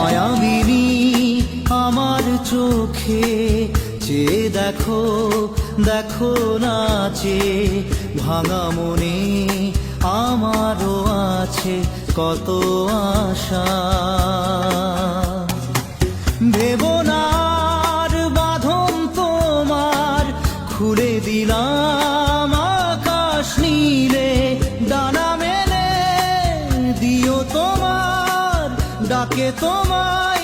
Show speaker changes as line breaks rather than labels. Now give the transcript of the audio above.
মায়াবিনী আমার চোখে চেয়ে দেখো, দেখো নাচে ভাঙা মনে আমারও আছে কত আশা। ভেবনার বাঁধন তোমার খুলে দিলাম আকাশ নীলে, ডানা মেলে দিও তোমার ডাকে তোমায়